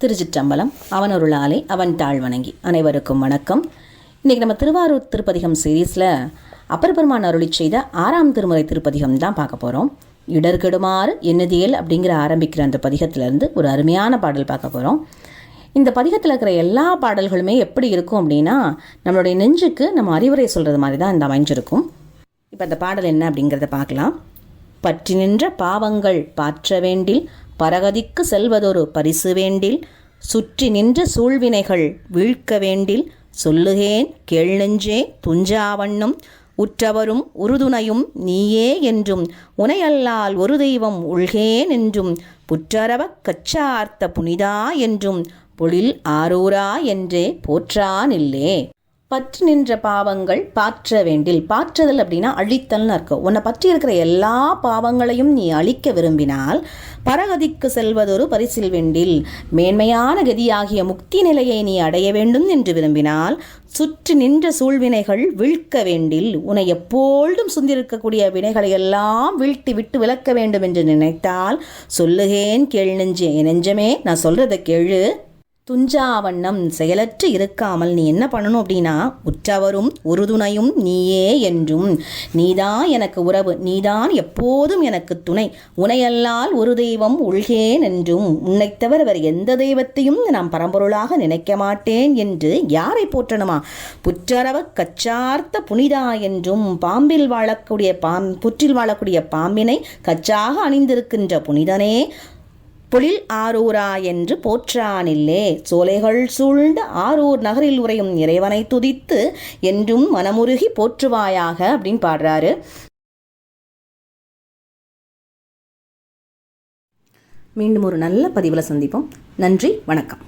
திருச்சிற்றம்பலம். அவனருளாலே அவன் தாழ் வணங்கி. அனைவருக்கும் வணக்கம். இன்றைக்கி நம்ம திருவாரூர் திருப்பதிகம் சீரீஸில் அப்பர் பெருமான் அருளி செய்த 6ஆம் திருமுறை திருப்பதிகம் தான் பார்க்க போகிறோம். இடர்கெடுமாறு எண்ணுதியல் அப்படிங்கிற ஆரம்பிக்கிற அந்த பதிகத்திலேருந்து ஒரு அருமையான பாடல் பார்க்க போகிறோம். இந்த பதிகத்தில் இருக்கிற எல்லா பாடல்களுமே எப்படி இருக்கும் அப்படின்னா, நம்மளுடைய நெஞ்சுக்கு நம்ம அறிவுரை சொல்கிறது மாதிரி தான் இந்த அமைஞ்சிருக்கும். இப்போ அந்த பாடல் என்ன அப்படிங்கிறத பார்க்கலாம். பற்றி நின்ற பாவங்கள் பாற்ற வேண்டில் பரகதிக்கு செல்வதொரு பரிசு வேண்டில் சுற்றி நின்ற சூழ்வினைகள் வீழ்க்க வேண்டில் சொல்லுகேன் கேள் நெஞ்சே துஞ்சாவண்ணம் உற்றவரும் உறுதுணையும் நீயே என்றும் உனையல்லால் ஒரு தெய்வம் உள்கேன் என்றும் புற்றரவக் கச்சார்த்த புனிதா என்றும் பொழில் ஆரூரா என்றே போற்றானில்லே. பற்றி நின்ற பாவங்கள் பாற்ற வேண்டில். பாற்றுதல் அப்படின்னா அழித்தல்னு இருக்கும். உன்னை பற்றி இருக்கிற எல்லா பாவங்களையும் நீ அழிக்க விரும்பினால் பரகதிக்கு செல்வதொரு பரிசில் வேண்டில், மேன்மையான கதியாகிய முக்தி நிலையை நீ அடைய வேண்டும் என்று விரும்பினால் சுற்றி நின்ற சூழ்வினைகள் வீழ்க்க வேண்டில், உன்னை எப்பொழுதும் சுந்திருக்கக்கூடிய வினைகளை எல்லாம் வீழ்த்தி விட்டு விலக்க வேண்டும் என்று நினைத்தால் சொல்லுகேன் கேள் நெஞ்சே, நெஞ்சமே நான் சொல்றதை கேளு. துஞ்சாவண்ணம் செயலற்று இருக்காமல் நீ என்ன பண்ணணும் அப்படின்னா, உற்றவரும் உறுதுணையும் நீயே என்றும், நீதான் எனக்கு உறவு, நீதான் எப்போதும் எனக்கு துணை, உனையல்லால் ஒரு தெய்வம் உள்கேன் என்றும், உன்னை தவிர வேறு எந்த தெய்வத்தையும் நான் பரம்பொருளாக நினைக்க மாட்டேன் என்று யாரை போற்றணுமா? புற்றரவ கச்சார்த்த புனிதா என்றும், பாம்பில் வாழக்கூடிய புற்றில் வாழக்கூடிய பாம்பினை கச்சாக அணிந்திருக்கின்ற புனிதனே பொழில் ஆரூரா என்று போற்றானில்லே. சோலைகள் சூழ்ந்த ஆரூர் நகரில் உறையும் இறைவனை துதித்து என்றும் மனமுருகி போற்றுவாயாக அப்படின்னு பாடுறாரு. மீண்டும் ஒரு நல்ல பதிவில் சந்திப்போம். நன்றி, வணக்கம்.